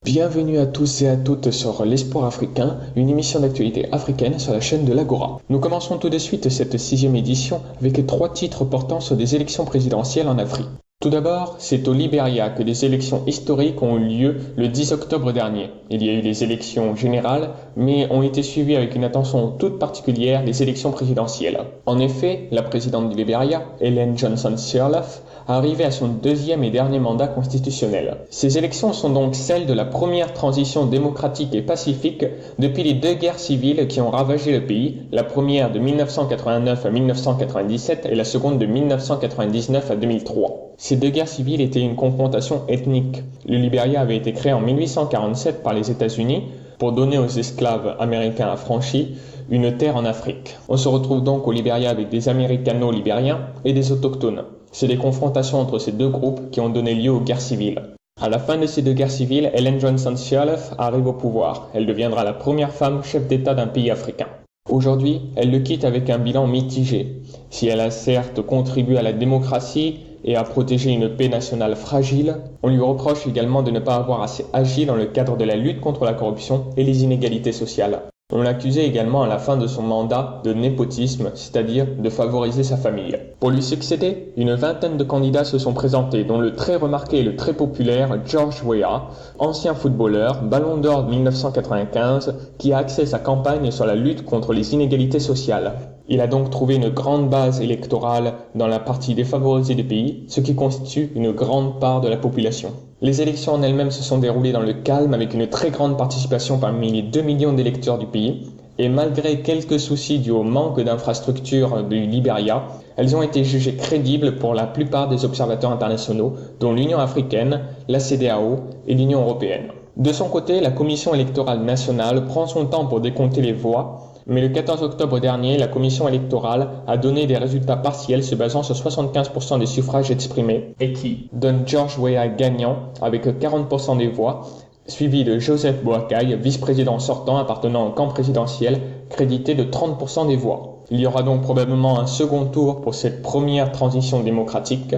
Bienvenue à tous et à toutes sur l'Espoir africain, une émission d'actualité africaine sur la chaîne de l'Agora. Nous commençons tout de suite cette 6e édition avec 3 titres portant sur des élections présidentielles en Afrique. Tout d'abord, c'est au Libéria que des élections historiques ont eu lieu le 10 octobre dernier. Il y a eu des élections générales, mais ont été suivies avec une attention toute particulière les élections présidentielles. En effet, la présidente du Libéria, Ellen Johnson Sirleaf, arrivé à son 2e et dernier mandat constitutionnel. Ces élections sont donc celles de la première transition démocratique et pacifique depuis les 2 guerres civiles qui ont ravagé le pays, la première de 1989 à 1997 et la seconde de 1999 à 2003. Ces 2 guerres civiles étaient une confrontation ethnique. Le Libéria avait été créé en 1847 par les États-Unis pour donner aux esclaves américains affranchis une terre en Afrique. On se retrouve donc au Libéria avec des Américano-libériens et des autochtones. C'est des confrontations entre ces 2 groupes qui ont donné lieu aux guerres civiles. À la fin de ces 2 guerres civiles, Ellen Johnson Sirleaf arrive au pouvoir. Elle deviendra la première femme chef d'État d'un pays africain. Aujourd'hui, elle le quitte avec un bilan mitigé. Si elle a certes contribué à la démocratie et à protéger une paix nationale fragile, on lui reproche également de ne pas avoir assez agi dans le cadre de la lutte contre la corruption et les inégalités sociales. On l'accusait également à la fin de son mandat de népotisme, c'est-à-dire de favoriser sa famille. Pour lui succéder, une vingtaine de candidats se sont présentés, dont le très remarqué et le très populaire George Weah, ancien footballeur, ballon d'or de 1995, qui a axé sa campagne sur la lutte contre les inégalités sociales. Il a donc trouvé une grande base électorale dans la partie défavorisée du pays, ce qui constitue une grande part de la population. Les élections en elles-mêmes se sont déroulées dans le calme avec une très grande participation parmi les 2 millions d'électeurs du pays. Et malgré quelques soucis dus au manque d'infrastructures du Libéria, elles ont été jugées crédibles pour la plupart des observateurs internationaux, dont l'Union africaine, la CEDEAO et l'Union européenne. De son côté, la Commission électorale nationale prend son temps pour décompter les voix, mais le 14 octobre dernier, la Commission électorale a donné des résultats partiels se basant sur 75% des suffrages exprimés et qui donne George Weah gagnant avec 40% des voix, suivi de Joseph Boakai, vice-président sortant appartenant au camp présidentiel, crédité de 30% des voix. Il y aura donc probablement un second tour pour cette première transition démocratique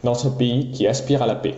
dans ce pays qui aspire à la paix.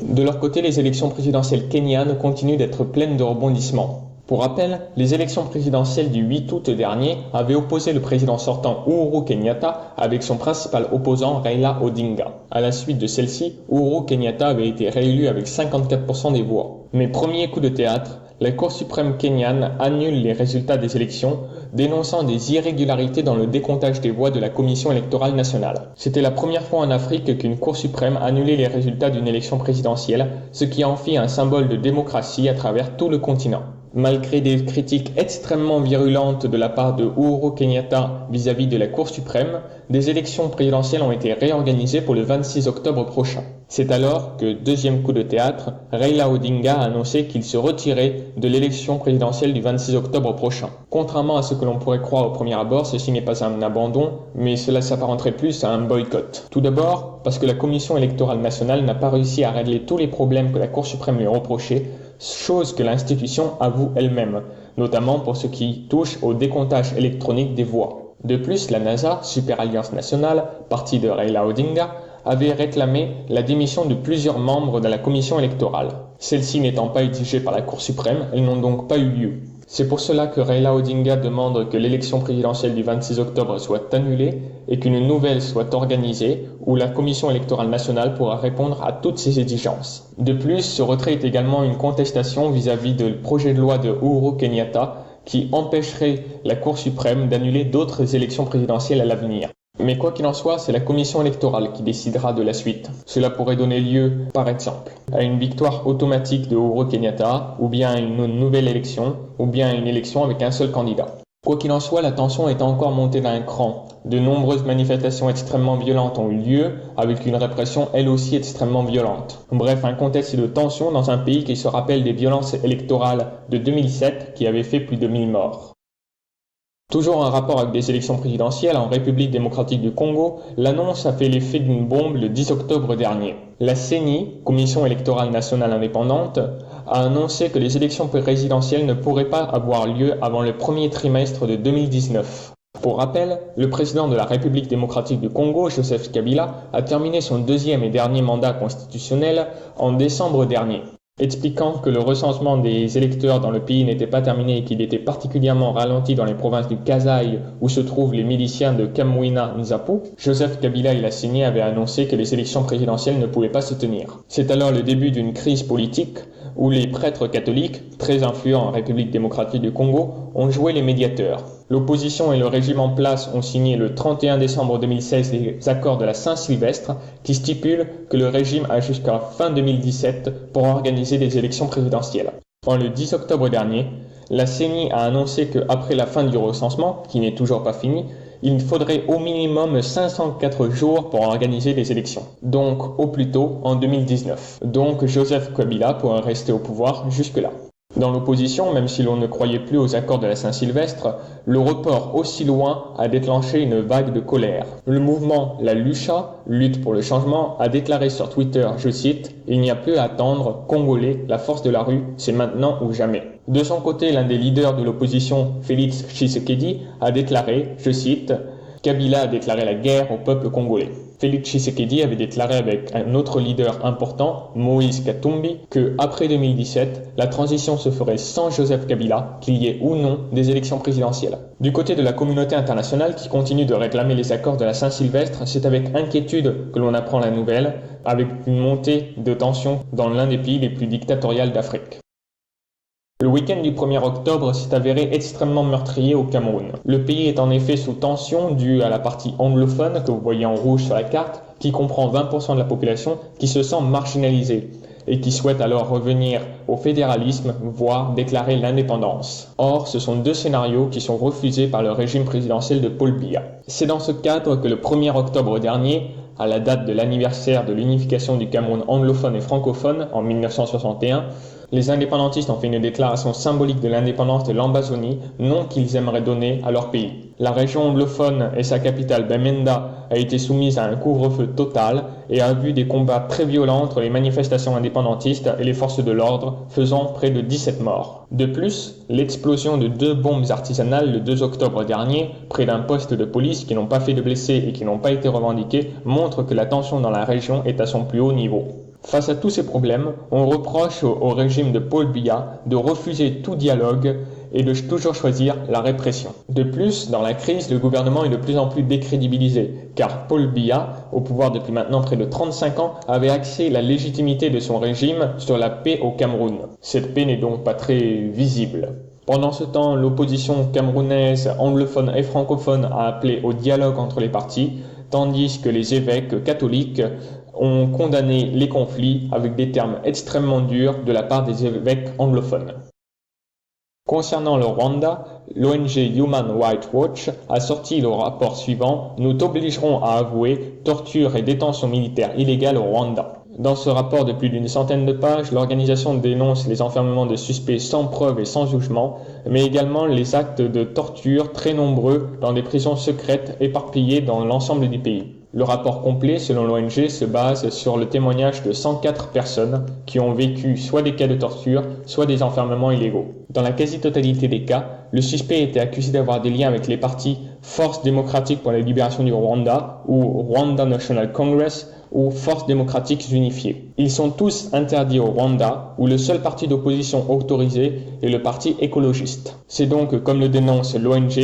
De leur côté, les élections présidentielles kenyanes continuent d'être pleines de rebondissements. Pour rappel, les élections présidentielles du 8 août dernier avaient opposé le président sortant Uhuru Kenyatta avec son principal opposant Raila Odinga. À la suite de celle-ci, Uhuru Kenyatta avait été réélu avec 54% des voix. Mais premier coup de théâtre, la Cour suprême kenyane annule les résultats des élections, dénonçant des irrégularités dans le décomptage des voix de la Commission électorale nationale. C'était la première fois en Afrique qu'une Cour suprême annulait les résultats d'une élection présidentielle, ce qui en fit un symbole de démocratie à travers tout le continent. Malgré des critiques extrêmement virulentes de la part de Uhuru Kenyatta vis-à-vis de la Cour suprême, des élections présidentielles ont été réorganisées pour le 26 octobre prochain. C'est alors que, deuxième coup de théâtre, Raila Odinga a annoncé qu'il se retirait de l'élection présidentielle du 26 octobre prochain. Contrairement à ce que l'on pourrait croire au premier abord, ceci n'est pas un abandon, mais cela s'apparenterait plus à un boycott. Tout d'abord, parce que la Commission électorale nationale n'a pas réussi à régler tous les problèmes que la Cour suprême lui reprochait, chose que l'institution avoue elle-même, notamment pour ce qui touche au décomptage électronique des voix. De plus, la NASA, Super Alliance Nationale, parti de Raila Odinga, avait réclamé la démission de plusieurs membres de la commission électorale. Celles-ci n'étant pas exigées par la Cour suprême, elles n'ont donc pas eu lieu. C'est pour cela que Raila Odinga demande que l'élection présidentielle du 26 octobre soit annulée et qu'une nouvelle soit organisée où la Commission électorale nationale pourra répondre à toutes ces exigences. De plus, ce retrait est également une contestation vis-à-vis du projet de loi de Uhuru Kenyatta qui empêcherait la Cour suprême d'annuler d'autres élections présidentielles à l'avenir. Mais quoi qu'il en soit, c'est la commission électorale qui décidera de la suite. Cela pourrait donner lieu, par exemple, à une victoire automatique de Uhuru Kenyatta, ou bien à une nouvelle élection, ou bien à une élection avec un seul candidat. Quoi qu'il en soit, la tension est encore montée d'un cran. De nombreuses manifestations extrêmement violentes ont eu lieu, avec une répression elle aussi extrêmement violente. Bref, un contexte de tension dans un pays qui se rappelle des violences électorales de 2007 qui avaient fait plus de 1000 morts. Toujours en rapport avec des élections présidentielles en République démocratique du Congo, l'annonce a fait l'effet d'une bombe le 10 octobre dernier. La CENI, Commission électorale nationale indépendante, a annoncé que les élections présidentielles ne pourraient pas avoir lieu avant le premier trimestre de 2019. Pour rappel, le président de la République démocratique du Congo, Joseph Kabila, a terminé son 2e et dernier mandat constitutionnel en décembre dernier. expliquant que le recensement des électeurs dans le pays n'était pas terminé et qu'il était particulièrement ralenti dans les provinces du Kasaï où se trouvent les miliciens de Kamwina Nsapu, Joseph Kabila et la CENI avaient annoncé que les élections présidentielles ne pouvaient pas se tenir. C'est alors le début d'une crise politique où les prêtres catholiques, très influents en République démocratique du Congo, ont joué les médiateurs. L'opposition et le régime en place ont signé le 31 décembre 2016 les accords de la Saint-Sylvestre qui stipulent que le régime a jusqu'à fin 2017 pour organiser des élections présidentielles. Le 10 octobre dernier, la CENI a annoncé qu'après la fin du recensement, qui n'est toujours pas fini, il faudrait au minimum 504 jours pour organiser les élections, donc au plus tôt en 2019. Donc Joseph Kabila pourrait rester au pouvoir jusque-là. Dans l'opposition, même si l'on ne croyait plus aux accords de la Saint-Sylvestre, le report aussi loin a déclenché une vague de colère. Le mouvement La Lucha, Lutte pour le changement, a déclaré sur Twitter, je cite, « Il n'y a plus à attendre, Congolais, la force de la rue, c'est maintenant ou jamais ». De son côté, l'un des leaders de l'opposition, Félix Tshisekedi, a déclaré, je cite, « Kabila a déclaré la guerre au peuple congolais ». Félix Tshisekedi avait déclaré avec un autre leader important, Moïse Katumbi, que après 2017, la transition se ferait sans Joseph Kabila, qu'il y ait ou non des élections présidentielles. Du côté de la communauté internationale qui continue de réclamer les accords de la Saint-Sylvestre, c'est avec inquiétude que l'on apprend la nouvelle, avec une montée de tensions dans l'un des pays les plus dictatoriaux d'Afrique. Le week-end du 1er octobre s'est avéré extrêmement meurtrier au Cameroun. Le pays est en effet sous tension due à la partie anglophone que vous voyez en rouge sur la carte, qui comprend 20% de la population qui se sent marginalisée et qui souhaite alors revenir au fédéralisme, voire déclarer l'indépendance. Or, ce sont deux scénarios qui sont refusés par le régime présidentiel de Paul Biya. C'est dans ce cadre que le 1er octobre dernier, à la date de l'anniversaire de l'unification du Cameroun anglophone et francophone en 1961, les indépendantistes ont fait une déclaration symbolique de l'indépendance de l'Ambazonie, nom qu'ils aimeraient donner à leur pays. La région anglophone et sa capitale Bamenda a été soumise à un couvre-feu total et a vu des combats très violents entre les manifestations indépendantistes et les forces de l'ordre, faisant près de 17 morts. De plus, l'explosion de 2 bombes artisanales le 2 octobre dernier, près d'un poste de police qui n'ont pas fait de blessés et qui n'ont pas été revendiqués, montre que la tension dans la région est à son plus haut niveau. Face à tous ces problèmes, on reproche au régime de Paul Biya de refuser tout dialogue et de toujours choisir la répression. De plus, dans la crise, le gouvernement est de plus en plus décrédibilisé, car Paul Biya, au pouvoir depuis maintenant près de 35 ans, avait axé la légitimité de son régime sur la paix au Cameroun. Cette paix n'est donc pas très visible. Pendant ce temps, l'opposition camerounaise, anglophone et francophone a appelé au dialogue entre les partis, tandis que les évêques catholiques ont condamné les conflits avec des termes extrêmement durs de la part des évêques anglophones. Concernant le Rwanda, l'ONG Human Rights Watch a sorti le rapport suivant « Nous t'obligerons à avouer torture et détention militaire illégale au Rwanda ». Dans ce rapport de plus d'une centaine de pages, l'organisation dénonce les enfermements de suspects sans preuve et sans jugement, mais également les actes de torture très nombreux dans des prisons secrètes éparpillées dans l'ensemble du pays. Le rapport complet, selon l'ONG, se base sur le témoignage de 104 personnes qui ont vécu soit des cas de torture, soit des enfermements illégaux. Dans la quasi-totalité des cas, le suspect était accusé d'avoir des liens avec les partis Force démocratique pour la libération du Rwanda ou Rwanda National Congress ou Forces démocratiques unifiées. Ils sont tous interdits au Rwanda, où le seul parti d'opposition autorisé est le parti écologiste. C'est donc, comme le dénonce l'ONG,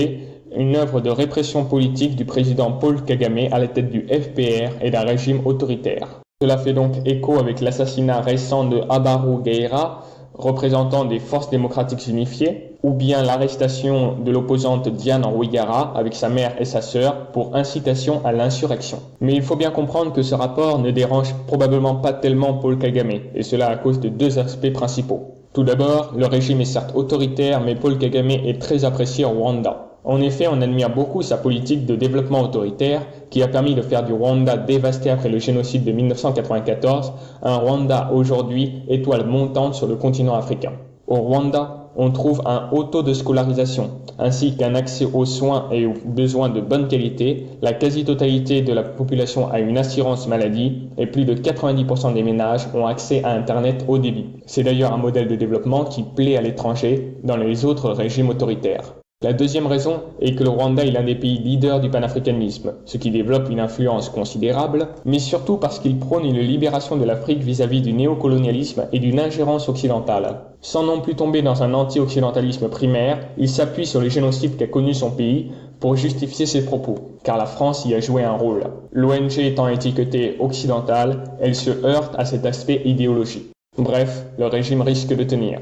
une œuvre de répression politique du président Paul Kagame à la tête du FPR et d'un régime autoritaire. Cela fait donc écho avec l'assassinat récent de Abaru Gueira, représentant des Forces démocratiques unifiées, ou bien l'arrestation de l'opposante Diane Rwigara avec sa mère et sa sœur pour incitation à l'insurrection. Mais il faut bien comprendre que ce rapport ne dérange probablement pas tellement Paul Kagame, et cela à cause de 2 aspects principaux. Tout d'abord, le régime est certes autoritaire, mais Paul Kagame est très apprécié au Rwanda. En effet, on admire beaucoup sa politique de développement autoritaire qui a permis de faire du Rwanda dévasté après le génocide de 1994 un Rwanda aujourd'hui étoile montante sur le continent africain. Au Rwanda, on trouve un haut taux de scolarisation, ainsi qu'un accès aux soins et aux besoins de bonne qualité. La quasi-totalité de la population a une assurance maladie et plus de 90% des ménages ont accès à Internet haut débit. C'est d'ailleurs un modèle de développement qui plaît à l'étranger dans les autres régimes autoritaires. La deuxième raison est que le Rwanda est l'un des pays leaders du panafricanisme, ce qui développe une influence considérable, mais surtout parce qu'il prône une libération de l'Afrique vis-à-vis du néocolonialisme et d'une ingérence occidentale. Sans non plus tomber dans un anti-occidentalisme primaire, il s'appuie sur le génocide qu'a connu son pays pour justifier ses propos, car la France y a joué un rôle. L'ONG étant étiquetée occidentale, elle se heurte à cet aspect idéologique. Bref, le régime risque de tenir.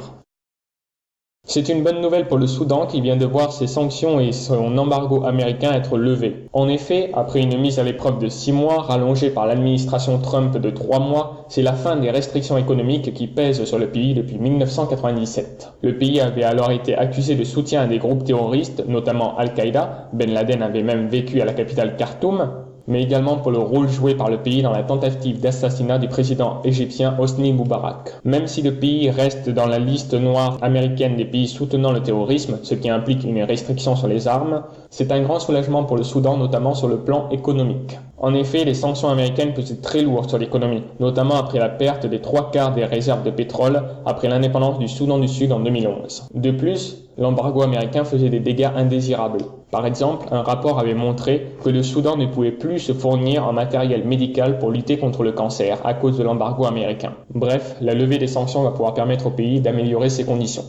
C'est une bonne nouvelle pour le Soudan qui vient de voir ses sanctions et son embargo américain être levés. En effet, après une mise à l'épreuve de 6 mois, rallongée par l'administration Trump de 3 mois, c'est la fin des restrictions économiques qui pèsent sur le pays depuis 1997. Le pays avait alors été accusé de soutien à des groupes terroristes, notamment Al-Qaïda, Ben Laden avait même vécu à la capitale Khartoum, mais également pour le rôle joué par le pays dans la tentative d'assassinat du président égyptien Hosni Moubarak. Même si le pays reste dans la liste noire américaine des pays soutenant le terrorisme, ce qui implique une restriction sur les armes, c'est un grand soulagement pour le Soudan, notamment sur le plan économique. En effet, les sanctions américaines pesaient très lourd sur l'économie, notamment après la perte des 3/4 des réserves de pétrole après l'indépendance du Soudan du Sud en 2011. De plus, l'embargo américain faisait des dégâts indésirables. Par exemple, un rapport avait montré que le Soudan ne pouvait plus se fournir en matériel médical pour lutter contre le cancer à cause de l'embargo américain. Bref, la levée des sanctions va pouvoir permettre au pays d'améliorer ses conditions.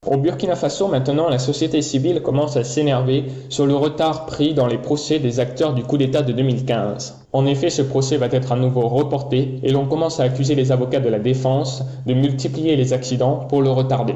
Au Burkina Faso, maintenant, la société civile commence à s'énerver sur le retard pris dans les procès des acteurs du coup d'État de 2015. En effet, ce procès va être à nouveau reporté et l'on commence à accuser les avocats de la défense de multiplier les accidents pour le retarder.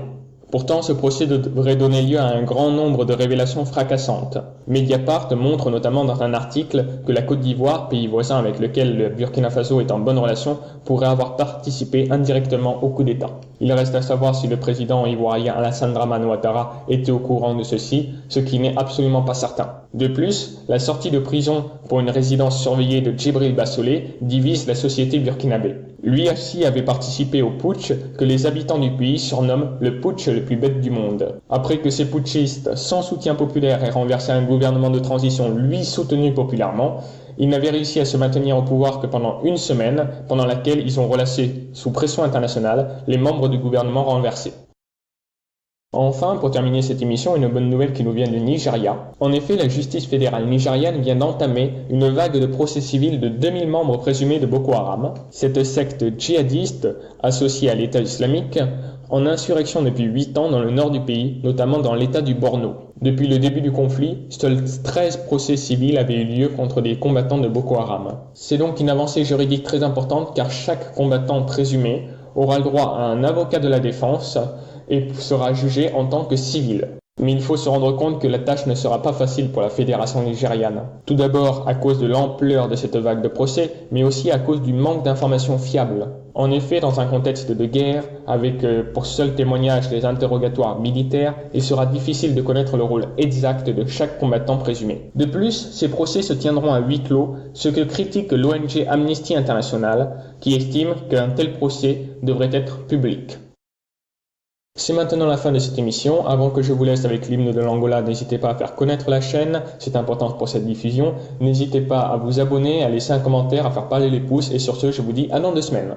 Pourtant, ce procès devrait donner lieu à un grand nombre de révélations fracassantes. Mediapart montre notamment dans un article que la Côte d'Ivoire, pays voisin avec lequel le Burkina Faso est en bonne relation, pourrait avoir participé indirectement au coup d'État. Il reste à savoir si le président ivoirien Alassane Dramane Ouattara était au courant de ceci, ce qui n'est absolument pas certain. De plus, la sortie de prison pour une résidence surveillée de Djibril Bassolé divise la société burkinabé. Lui aussi avait participé au putsch que les habitants du pays surnomment le putsch le plus bête du monde. Après que ces putschistes, sans soutien populaire, aient renversé un gouvernement de transition lui soutenu populairement, ils n'avaient réussi à se maintenir au pouvoir que pendant une semaine, pendant laquelle ils ont relâché, sous pression internationale, les membres du gouvernement renversés. Enfin, pour terminer cette émission, une bonne nouvelle qui nous vient du Nigeria. En effet, la justice fédérale nigériane vient d'entamer une vague de procès civils de 2000 membres présumés de Boko Haram, cette secte djihadiste associée à l'État islamique, en insurrection depuis 8 ans dans le nord du pays, notamment dans l'État du Borno. Depuis le début du conflit, seuls 13 procès civils avaient eu lieu contre des combattants de Boko Haram. C'est donc une avancée juridique très importante car chaque combattant présumé aura le droit à un avocat de la défense et sera jugé en tant que civil. Mais il faut se rendre compte que la tâche ne sera pas facile pour la fédération nigériane. Tout d'abord à cause de l'ampleur de cette vague de procès, mais aussi à cause du manque d'informations fiables. En effet, dans un contexte de guerre, avec pour seul témoignage les interrogatoires militaires, il sera difficile de connaître le rôle exact de chaque combattant présumé. De plus, ces procès se tiendront à huis clos, ce que critique l'ONG Amnesty International, qui estime qu'un tel procès devrait être public. C'est maintenant la fin de cette émission. Avant que je vous laisse avec l'hymne de l'Angola, n'hésitez pas à faire connaître la chaîne, c'est important pour cette diffusion. N'hésitez pas à vous abonner, à laisser un commentaire, à faire parler les pouces, et sur ce, je vous dis à dans 2 semaines.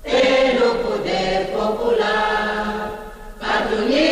Pelo poder popular, padroeiro.